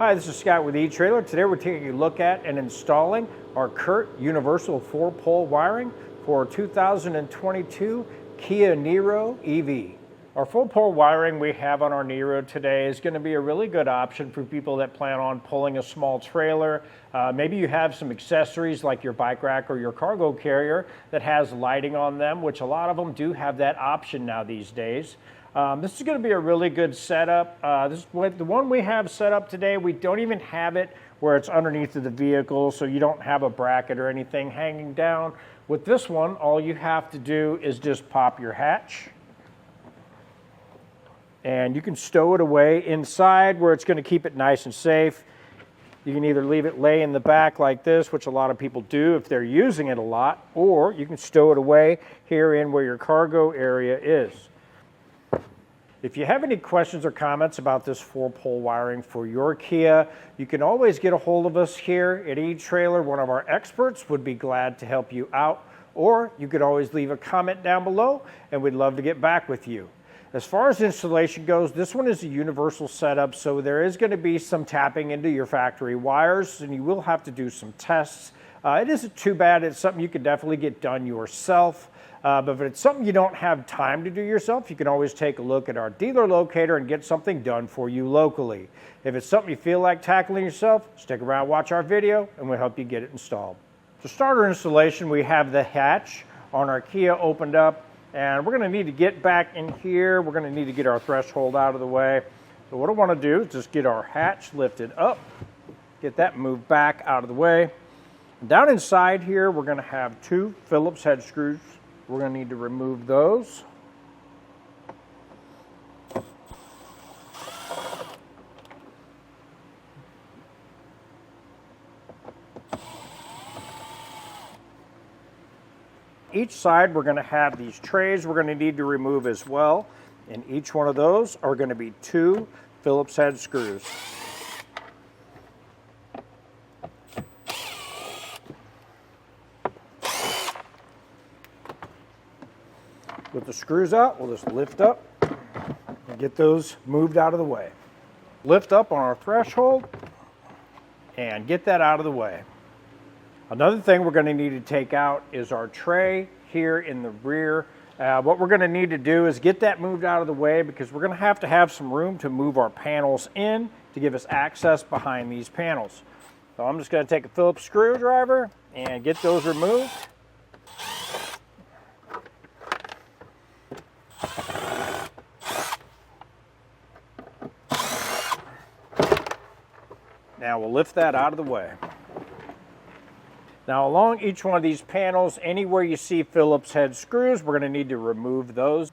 Hi, this is Scott with eTrailer. Today we're taking a look at and installing our Curt universal 4-pole wiring for 2022 Kia Niro EV. Our 4-pole wiring we have on our Niro today is going to be a really good option for people that plan on pulling a small trailer. Maybe you have some accessories like your bike rack or your cargo carrier that has lighting on them, which a lot of them do have that option now these days. This is going to be a really good setup. The one we have set up today, we don't even have it where it's underneath of the vehicle, so you don't have a bracket or anything hanging down. With this one, all you have to do is just pop your hatch, and you can stow it away inside where it's going to keep it nice and safe. You can either leave it lay in the back like this, which a lot of people do if they're using it a lot, or you can stow it away here in where your cargo area is. If you have any questions or comments about this 4-pole wiring for your Kia, you can always get a hold of us here at eTrailer. One of our experts would be glad to help you out, or you could always leave a comment down below and we'd love to get back with you. As far as installation goes, this one is a universal setup, so there is going to be some tapping into your factory wires and you will have to do some tests. It isn't too bad. It's something you can definitely get done yourself. But if it's something you don't have time to do yourself, you can always take a look at our dealer locator and get something done for you locally. If it's something you feel like tackling yourself, stick around, watch our video, and we'll help you get it installed. To start our installation, we have the hatch on our Kia opened up, and we're going to need to get back in here. We're going to need to get our threshold out of the way. So what I want to do is just get our hatch lifted up, get that moved back out of the way. Down inside here, we're going to have 2 Phillips head screws. We're going to need to remove those. Each side we're going to have these trays we're going to need to remove as well. And each one of those are going to be 2 Phillips head screws. With the screws out, we'll just lift up and get those moved out of the way. Lift up on our threshold and get that out of the way. Another thing we're going to need to take out is our tray here in the rear. What we're going to need to do is get that moved out of the way because we're going to have some room to move our panels in to give us access behind these panels. So I'm just going to take a Phillips screwdriver and get those removed. Now we'll lift that out of the way. Now along each one of these panels, anywhere you see Phillips head screws, we're going to need to remove those.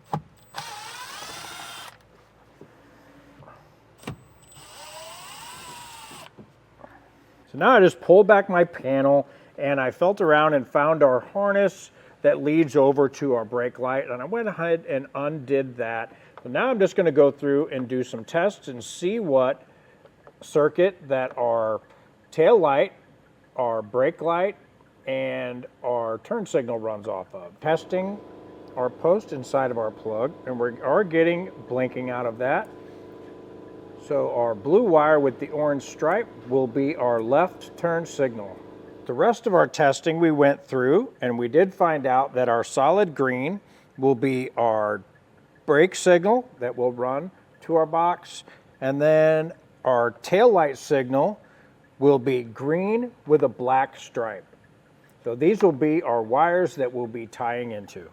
So now I just pulled back my panel and I felt around and found our harness that leads over to our brake light, and I went ahead and undid that. So now I'm just going to go through and do some tests and see what circuit that our tail light, our brake light, and our turn signal runs off of. Testing our post inside of our plug, and we are getting blinking out of that. So our blue wire with the orange stripe will be our left turn signal. The rest of our testing we went through, and we did find out that our solid green will be our brake signal that will run to our box, and then our tail light signal will be green with a black stripe. So these will be our wires that we'll be tying into.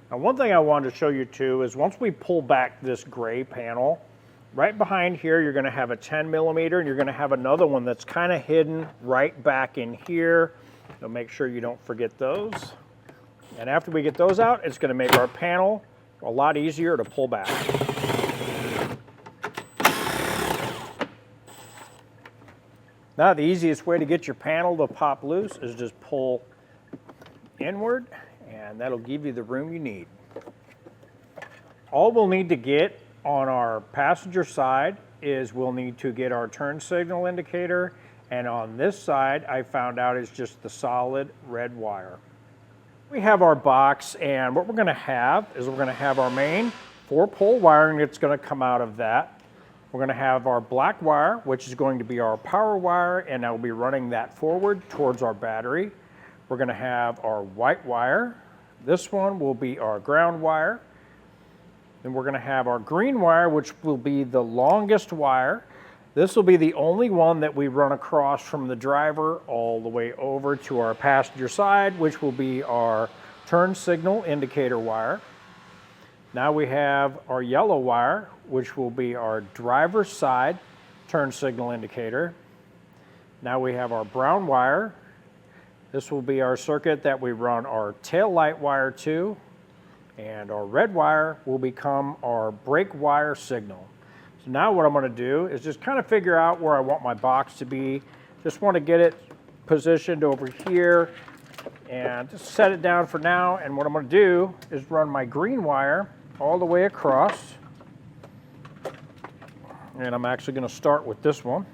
Now one thing I wanted to show you too is once we pull back this gray panel, right behind here you're going to have a 10mm and you're going to have another one that's kind of hidden right back in here. So make sure you don't forget those. And after we get those out, it's going to make our panel a lot easier to pull back. Now the easiest way to get your panel to pop loose is just pull inward, and that'll give you the room you need. All we'll need to get on our passenger side is we'll need to get our turn signal indicator, and on this side I found out is just the solid red wire. We have our box, and what we're going to have is we're going to have our main 4-pole wiring that's going to come out of that. We're going to have our black wire, which is going to be our power wire, and I'll be running that forward towards our battery. We're going to have our white wire. This one will be our ground wire. Then we're going to have our green wire, which will be the longest wire. This will be the only one that we run across from the driver all the way over to our passenger side, which will be our turn signal indicator wire. Now we have our yellow wire, which will be our driver's side turn signal indicator. Now we have our brown wire. This will be our circuit that we run our tail light wire to, and our red wire will become our brake wire signal. So now what I'm going to do is just kind of figure out where I want my box to be. Just want to get it positioned over here and just set it down for now. And what I'm going to do is run my green wire all the way across. And I'm actually going to start with this one.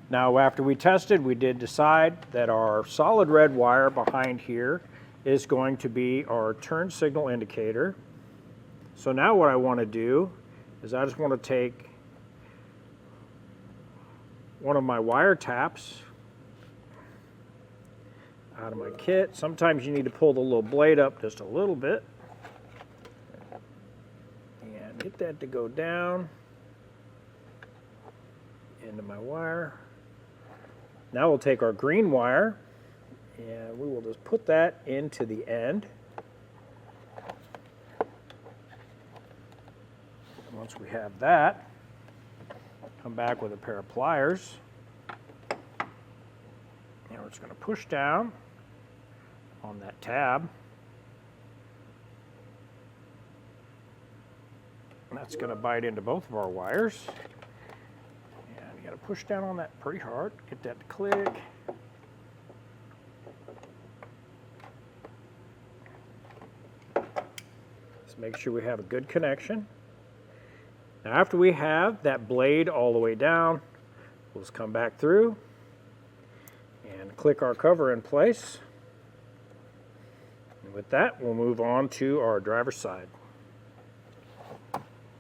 Now, after we tested, we did decide that our solid red wire behind here is going to be our turn signal indicator. So now what I want to do is I just want to take one of my wire taps out of my kit. Sometimes you need to pull the little blade up just a little bit and get that to go down into my wire. Now we'll take our green wire and we will just put that into the end. Once we have that, come back with a pair of pliers. And we're just going to push down on that tab. And that's going to bite into both of our wires. And you got to push down on that pretty hard, get that to click. Let's make sure we have a good connection. Now after we have that blade all the way down, we'll just come back through and click our cover in place. And with that, we'll move on to our driver's side.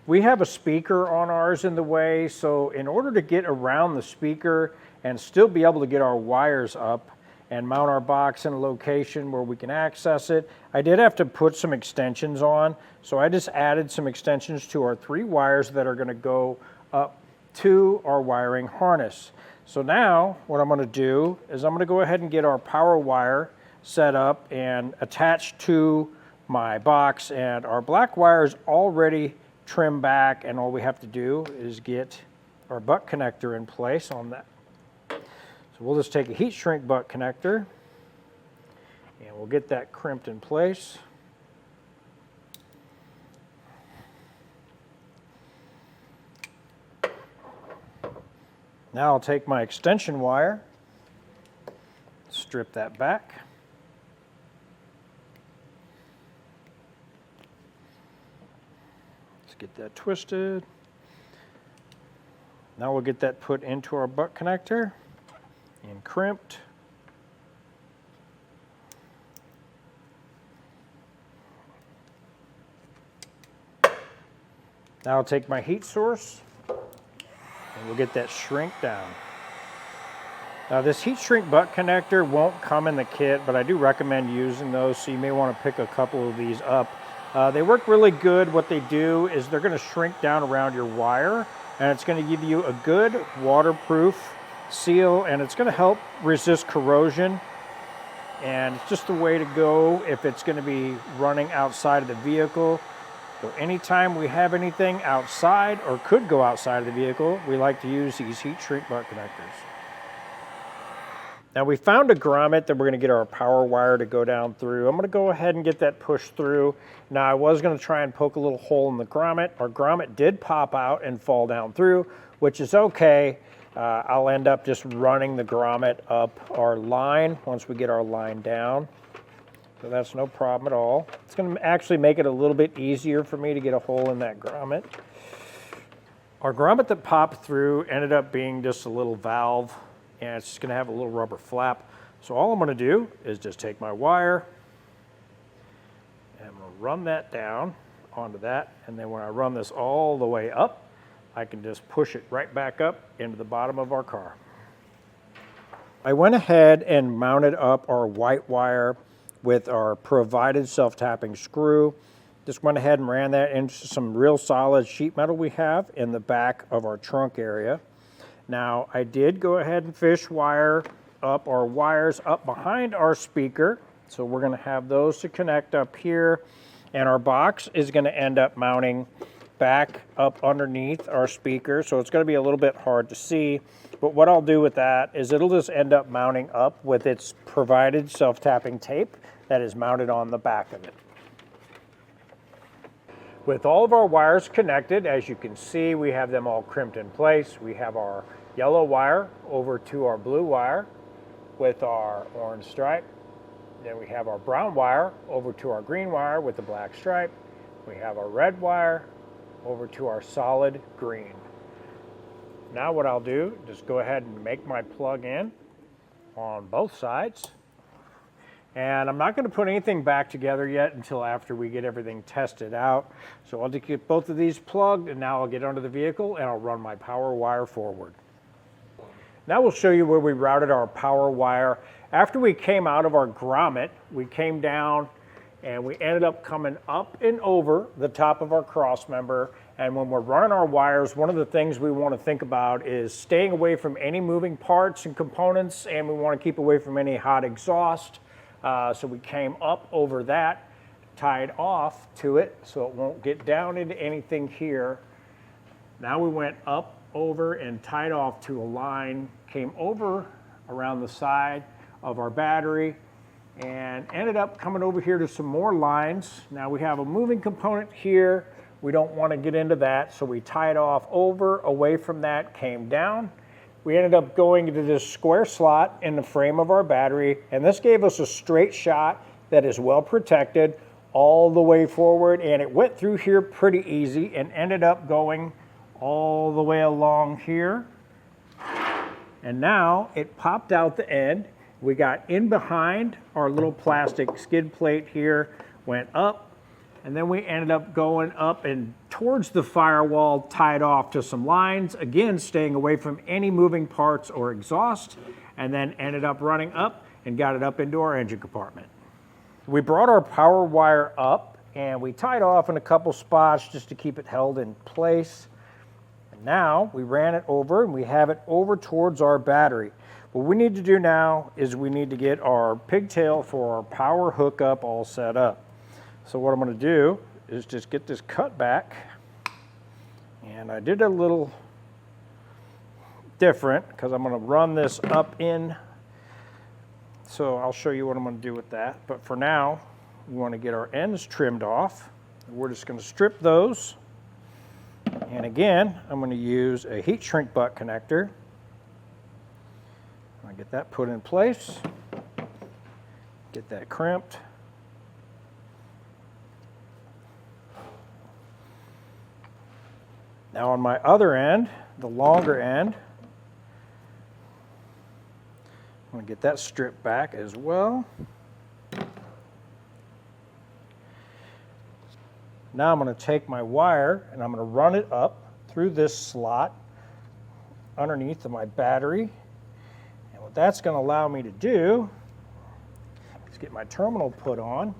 We have a speaker on ours in the way, so in order to get around the speaker and still be able to get our wires up and mount our box in a location where we can access it, I did have to put some extensions on. So I just added some extensions to our 3 wires that are going to go up to our wiring harness. So now what I'm going to do is I'm going to go ahead and get our power wire set up and attached to my box, and our black wire is already trimmed back, and all we have to do is get our butt connector in place on that. So we'll just take a heat shrink butt connector and we'll get that crimped in place. Now I'll take my extension wire, strip that back. Let's get that twisted. Now we'll get that put into our butt connector and crimped. Now I'll take my heat source and we'll get that shrink down. Now this heat shrink butt connector won't come in the kit, but I do recommend using those, so you may want to pick a couple of these up. They work really good. What they do is they're going to shrink down around your wire, and it's going to give you a good waterproof seal, and it's going to help resist corrosion. And it's just the way to go if it's going to be running outside of the vehicle. So anytime we have anything outside or could go outside of the vehicle, we like to use these heat shrink butt connectors. Now we found a grommet that we're going to get our power wire to go down through. I'm going to go ahead and get that pushed through. Now I was going to try and poke a little hole in the grommet. Our grommet did pop out and fall down through, which is okay. I'll end up just running the grommet up our line once we get our line down. So that's no problem at all. It's going to actually make it a little bit easier for me to get a hole in that grommet. Our grommet that popped through ended up being just a little valve, and it's just going to have a little rubber flap. So all I'm going to do is just take my wire and I'm going to run that down onto that, and then when I run this all the way up, I can just push it right back up into the bottom of our car. I went ahead and mounted up our white wire with our provided self-tapping screw. Just went ahead and ran that into some real solid sheet metal we have in the back of our trunk area. Now, I did go ahead and fish wire up our wires up behind our speaker. So we're going to have those to connect up here. And our box is going to end up mounting back up underneath our speaker. So it's going to be a little bit hard to see. But what I'll do with that is it'll just end up mounting up with its provided self-tapping tape that is mounted on the back of it. With all of our wires connected, as you can see, we have them all crimped in place. We have our yellow wire over to our blue wire with our orange stripe. Then we have our brown wire over to our green wire with the black stripe. We have our red wire over to our solid green. Now what I'll do, just go ahead and make my plug in on both sides. And I'm not going to put anything back together yet until after we get everything tested out. So I'll just get both of these plugged, and now I'll get under the vehicle and I'll run my power wire forward. Now we'll show you where we routed our power wire. After we came out of our grommet, we came down and we ended up coming up and over the top of our cross member. And when we're running our wires, one of the things we want to think about is staying away from any moving parts and components, and we want to keep away from any hot exhaust. So we came up over that, tied off to it so it won't get down into anything here. Now we went up, over, and tied off to a line, came over around the side of our battery, and ended up coming over here to some more lines. Now we have a moving component here. We don't want to get into that, so we tied off over, away from that, came down. We ended up going into this square slot in the frame of our battery, and this gave us a straight shot that is well protected all the way forward, and it went through here pretty easy and ended up going all the way along here. And now it popped out the end. We got in behind our little plastic skid plate here, went up, and then we ended up going up and towards the firewall, tied off to some lines, again staying away from any moving parts or exhaust, and then ended up running up and got it up into our engine compartment. We brought our power wire up and we tied off in a couple spots just to keep it held in place. And now we ran it over and we have it over towards our battery. What we need to do now is we need to get our pigtail for our power hookup all set up. So what I'm going to do is just get this cut back, and I did a little different because I'm going to run this up in, so I'll show you what I'm going to do with that. But for now, we want to get our ends trimmed off. We're just going to strip those, and again, I'm going to use a heat shrink butt connector. I get that put in place, get that crimped. Now on my other end, the longer end, I'm going to get that stripped back as well. Now I'm going to take my wire and I'm going to run it up through this slot underneath of my battery. And what that's going to allow me to do is get my terminal put on.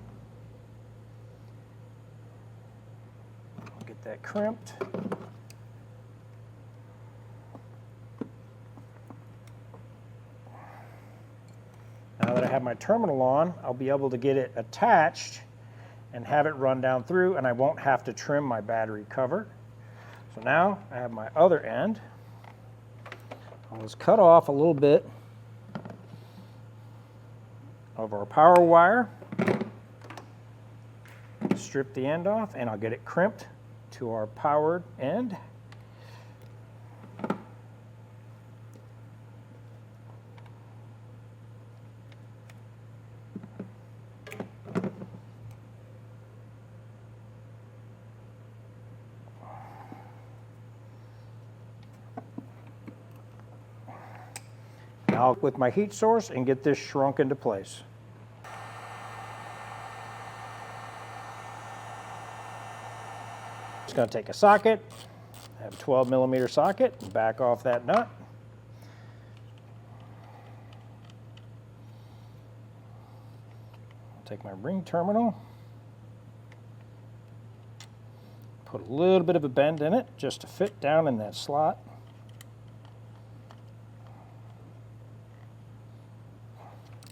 I'll get that crimped. Now that I have my terminal on, I'll be able to get it attached and have it run down through, and I won't have to trim my battery cover. So now I have my other end. I'll just cut off a little bit of our power wire, strip the end off, and I'll get it crimped to our powered end. Now with my heat source and get this shrunk into place. Just going to take a socket, have a 12mm socket, and back off that nut. Take my ring terminal, put a little bit of a bend in it just to fit down in that slot.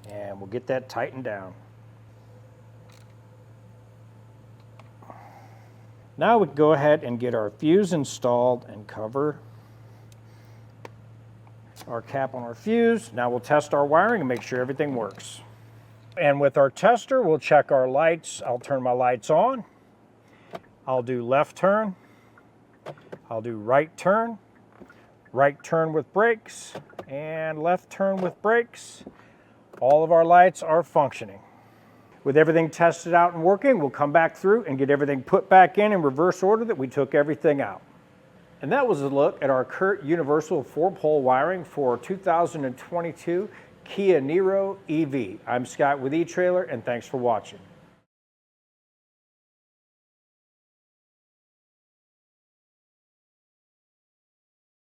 And we'll get that tightened down. Now we can go ahead and get our fuse installed and cover our cap on our fuse. Now we'll test our wiring and make sure everything works. And with our tester, we'll check our lights. I'll turn my lights on. I'll do left turn. I'll do right turn with brakes, and left turn with brakes. All of our lights are functioning. With everything tested out and working, we'll come back through and get everything put back in reverse order that we took everything out. And that was a look at our Curt universal 4-pole wiring for 2022 Kia Niro EV. I'm Scott with eTrailer, and thanks for watching.